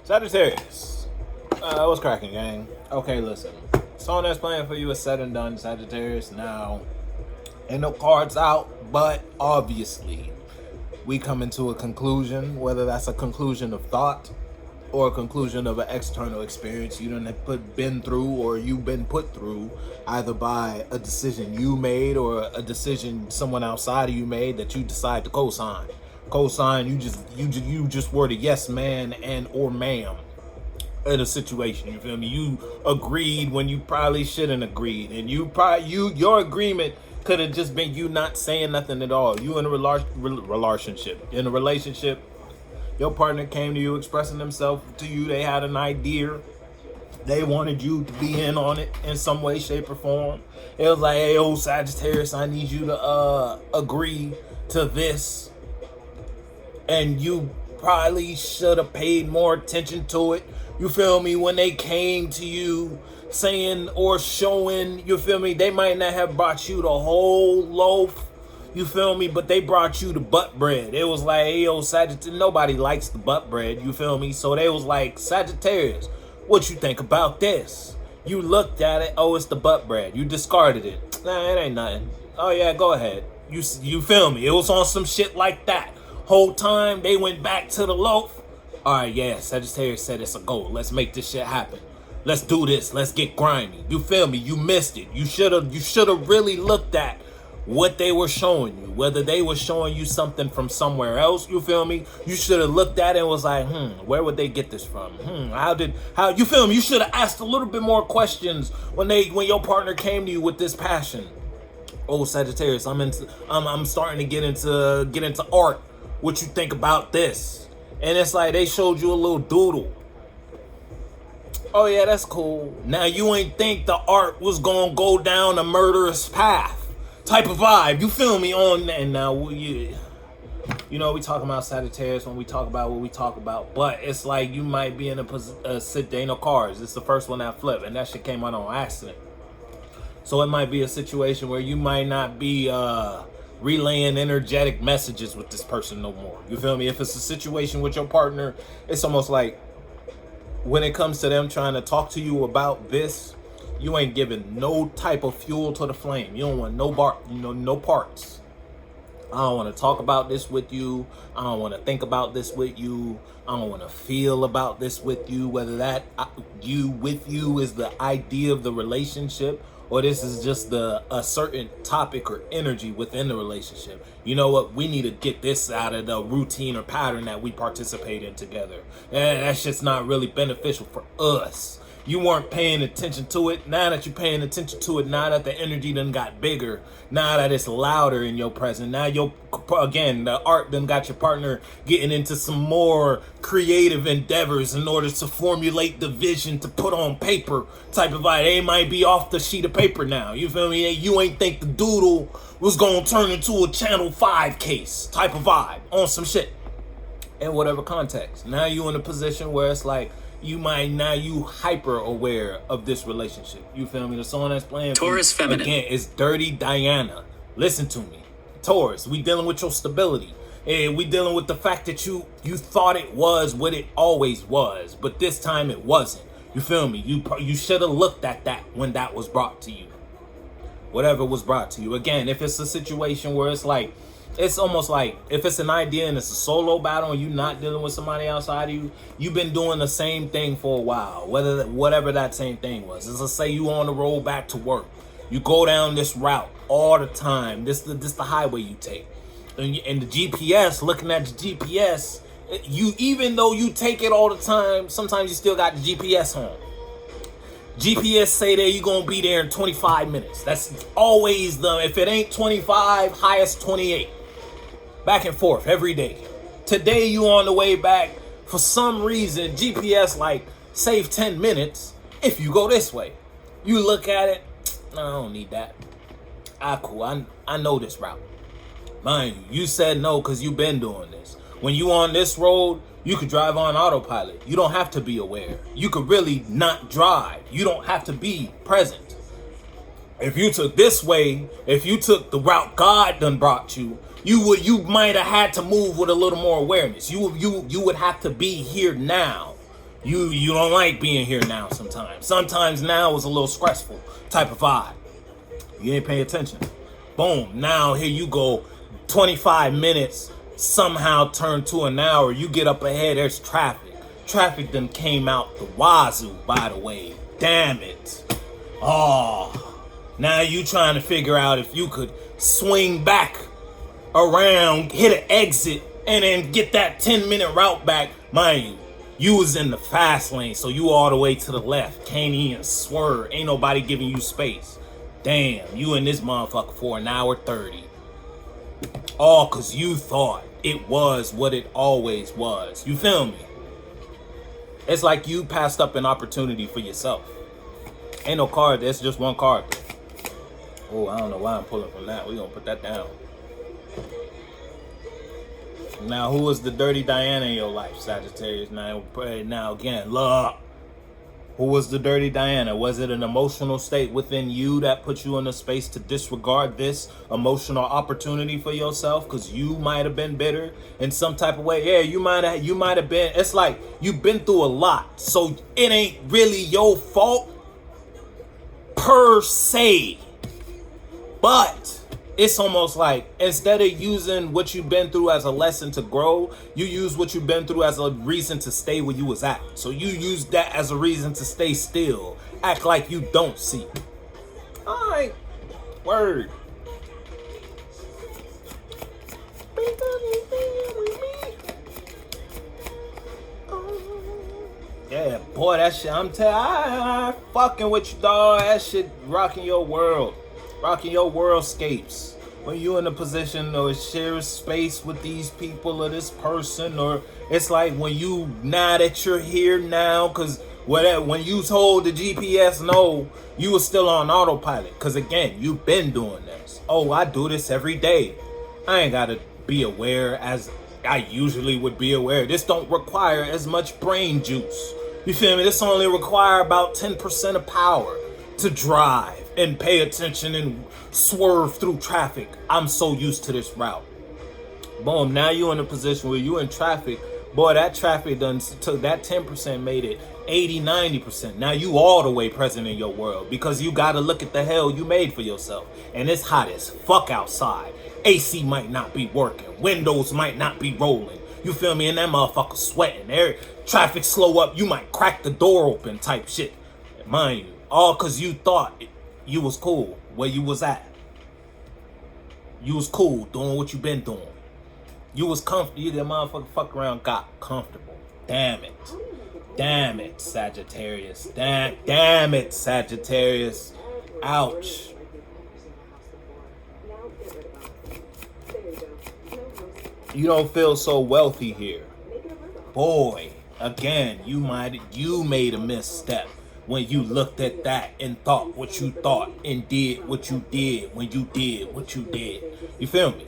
Sagittarius. What's cracking, gang? Okay, listen. Song that's playing for you is said and done, Sagittarius. Now, ain't no cards out, but obviously, we come into a conclusion, whether that's a conclusion of thought or a conclusion of an external experience you done been through or you've been put through, either by a decision you made or a decision someone outside of you made that you decide to co-sign. Co-sign, you just were the yes man and or ma'am in a situation. You feel me? You agreed when you probably shouldn't agreed, and your agreement could have just been you not saying nothing at all. You in a relationship. In a relationship, your partner came to you expressing themselves to you. They had an idea. They wanted you to be in on it in some way, shape, or form. It was like, hey, old Sagittarius, I need you to agree to this. And you probably should have paid more attention to it. You feel me? When they came to you saying or showing, you feel me? They might not have brought you the whole loaf. You feel me? But they brought you the butt bread. It was like, hey, yo, Sagittarius, nobody likes the butt bread. You feel me? So they was like, Sagittarius, what you think about this? You looked at it. Oh, it's the butt bread. You discarded it. Nah, it ain't nothing. Oh, yeah, go ahead. You feel me? It was on some shit like that. Whole time they went back to the loaf. All right, yeah, Sagittarius said it's a goal. Let's make this shit happen. Let's do this. Let's get grimy. You feel me? You missed it. You should have really looked at what they were showing you, whether they were showing you something from somewhere else. You feel me? You should have looked at it and was like, where would they get this from? How you feel me? You should have asked a little bit more questions when your partner came to you with this passion. Oh, Sagittarius, I'm starting to get into art. What you think about this? And it's like they showed you a little doodle. Oh yeah, that's cool. Now you ain't think the art was gonna go down a murderous path type of vibe. You feel me on that? And now we talking about Sagittarius when we talk about what we talk about, but it's like you might be in a sit Dana cards. It's the first one that flipped, and that shit came out on accident. So it might be a situation where you might not be relaying energetic messages with this person no more. You feel me? If it's a situation with your partner, it's almost like when it comes to them trying to talk to you about this, you ain't giving no type of fuel to the flame. You don't want no parts. I don't want to talk about this with you. I don't want to think about this with you. I don't want to feel about this with you. Whether that with you is the idea of the relationship, or this is just a certain topic or energy within the relationship. You know what? We need to get this out of the routine or pattern that we participate in together. And that's just not really beneficial for us. You weren't paying attention to it. Now that you're paying attention to it, now that the energy done got bigger, now that it's louder in your presence, now the art done got your partner getting into some more creative endeavors in order to formulate the vision to put on paper type of vibe. They might be off the sheet of paper now. You feel me? You ain't think the doodle was gonna turn into a Channel 5 case type of vibe on some shit in whatever context. Now you in a position where it's like, you hyper aware of this relationship. You feel me? The song that's playing Taurus Feminine again is Dirty Diana. Listen to me, Taurus. We dealing with your stability, and we dealing with the fact that you thought it was what it always was, but this time it wasn't. You feel me? You should have looked at that when that was brought to you. Whatever was brought to you. Again, if it's a situation where it's like, it's almost like if it's an idea and it's a solo battle and you're not dealing with somebody outside of you, you've been doing the same thing for a while, whatever that same thing was. Let's say you on the road back to work. You go down this route all the time. This the highway you take. And the GPS, looking at the GPS, even though you take it all the time, sometimes you still got the GPS on. GPS say that you're going to be there in 25 minutes. That's always if it ain't 25, highest 28. Back and forth every day. Today you on the way back. For some reason, GPS like save 10 minutes if you go this way. You look at it. No, I don't need that. Cool. I know this route. Mind you said no because you've been doing this. When you on this road, you could drive on autopilot. You don't have to be aware. You could really not drive. You don't have to be present. If you took this way, if you took the route God done brought you, you might have had to move with a little more awareness. You would have to be here now. You don't like being here now sometimes. Sometimes now is a little stressful type of vibe. You ain't paying attention. Boom. Now here you go. 25 minutes somehow turned to an hour. You get up ahead. There's traffic. Traffic done came out the wazoo, by the way. Damn it. Oh. Now you trying to figure out if you could swing back around, hit an exit, and then get that 10-minute route back. Mind you, you was in the fast lane, so you all the way to the left. Can't even swerve. Ain't nobody giving you space. Damn, you in this motherfucker for an hour 30. All because you thought it was what it always was. You feel me? It's like you passed up an opportunity for yourself. Ain't no card. There's just one card. Oh, I don't know why I'm pulling from that. We're going to put that down. Now, who was the dirty Diana in your life, Sagittarius? Now again, look. Who was the dirty Diana? Was it an emotional state within you that put you in a space to disregard this emotional opportunity for yourself? Because you might have been bitter in some type of way. Yeah, you might have been. It's like you've been through a lot, so it ain't really your fault per se. But it's almost like instead of using what you've been through as a lesson to grow, you use what you've been through as a reason to stay where you was at. So you use that as a reason to stay still. Act like you don't see. All right. Word. Yeah, boy, that shit, I fucking with you, dog. That shit rocking your world. Rocking your worldscapes. When you in a position or share space with these people or this person, or it's like when you, now that you're here now, because when you told the GPS no, you were still on autopilot. Because again, you've been doing this. Oh, I do this every day. I ain't got to be aware as I usually would be aware. This don't require as much brain juice. You feel me? This only require about 10% of power to drive and pay attention and swerve through traffic. I'm so used to this route. Boom, now you're in a position where you're in traffic. Boy, that traffic done took that 10%, made it 80, 90%. Now you all the way present in your world because you got to look at the hell you made for yourself. And it's hot as fuck outside. AC might not be working. Windows might not be rolling. You feel me? And that motherfucker sweating. Traffic slow up. You might crack the door open type shit. Mind you, all because you thought you was cool where you was at. You was cool doing what you been doing. You was comfortable. You that motherfucker fuck around got comfortable. Damn it. Damn it, Sagittarius. Damn it, Sagittarius. Ouch. You don't feel so wealthy here. Boy, again, you made a misstep when you looked at that and thought what you thought and did what you did when you did what you did. You feel me?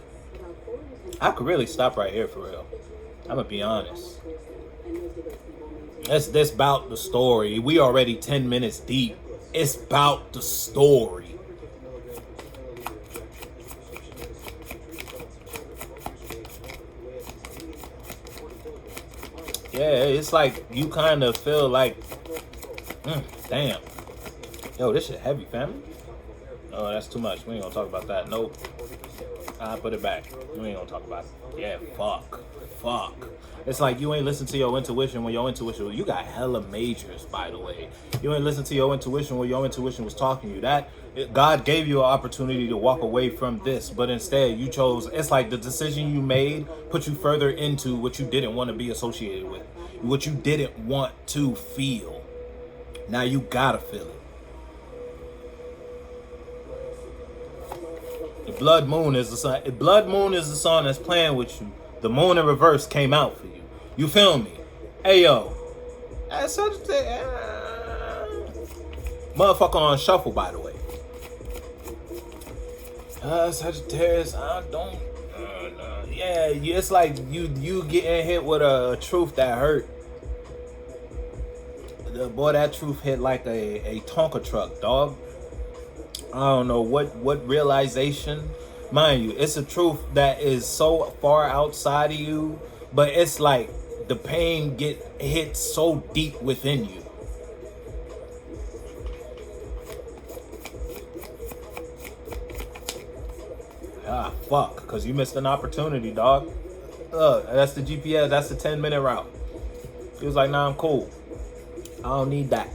I could really stop right here for real. I'm gonna be honest. That's about the story. We already 10 minutes deep. It's about the story. Yeah, it's like you kind of feel like, damn. Yo, this shit heavy, family. Oh, that's too much. We ain't gonna talk about that. Nope. I put it back. We ain't gonna talk about it. Yeah, fuck. It's like you ain't listen to your intuition when your intuition, you got hella majors, by the way. You ain't listen to your intuition when your intuition was talking to you. God gave you an opportunity to walk away from this, but instead you chose, it's like the decision you made put you further into what you didn't want to be associated with, what you didn't want to feel. Now you gotta feel it. The blood moon is the sun. The blood moon is the sun that's playing with you. The moon in reverse came out for you. You feel me? Hey yo, that's such motherfucker on shuffle, by the way. Sagittarius, I don't. Yeah, it's like you getting hit with a truth that hurt. Boy, that truth hit like a Tonka truck, dog. I don't know what realization. Mind you, it's a truth that is so far outside of you, but it's like the pain hits so deep within you. Ah, fuck, because you missed an opportunity, dog. That's the GPS. That's the 10-minute route. He was like, nah, I'm cool. I don't need that.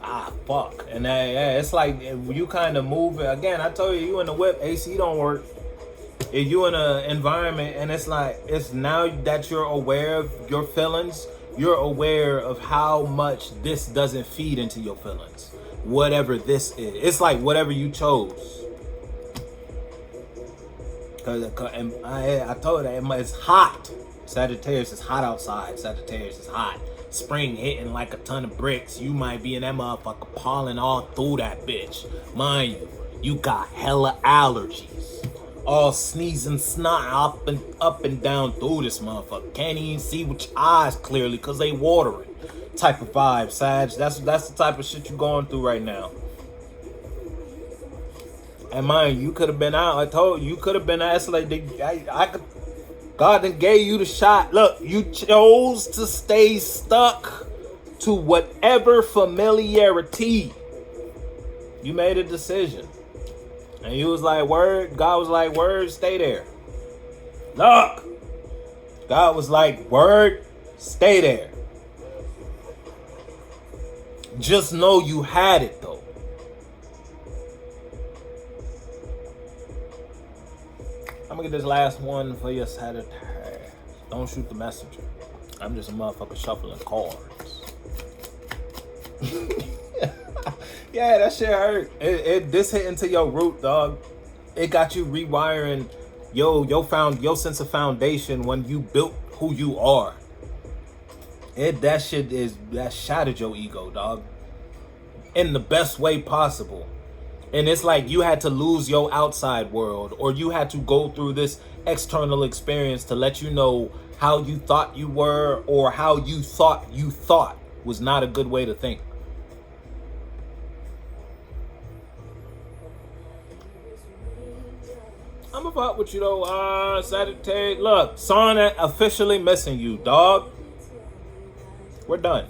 Ah, fuck. And yeah, it's like you kind of move it. Again, I told you in the whip, AC don't work. If you in an environment and it's like, it's now that you're aware of your feelings, you're aware of how much this doesn't feed into your feelings. Whatever this is. It's like whatever you chose. Cause I told her it's hot. Sagittarius is hot outside. Sagittarius is hot. Spring hitting like a ton of bricks. You might be in that motherfucker pollen all through that bitch. Mind you, you got hella allergies. All sneezing snot up and down through this motherfucker. Can't even see with your eyes clearly because they watering. Type of vibe, Sag. That's the type of shit you going through right now. And mind you could have been out. I told you could have been asked like I could. God then gave you the shot. Look, you chose to stay stuck to whatever familiarity. You made a decision. And you was like, word. God was like, word, stay there. Look. God was like, word, stay there. Just know you had it though. I'm gonna get this last one for you, Saturday. Don't shoot the messenger. I'm just a motherfucker shuffling cards. Yeah, that shit hurt. This hit into your root, dog. It got you rewiring your sense of foundation when you built who you are. That shattered your ego, dog. In the best way possible. And it's like you had to lose your outside world, or you had to go through this external experience to let you know how you thought you were, or how you thought was not a good way to think. I'm about with you though, Sagittarius. Look, Son officially missing you, dog. We're done.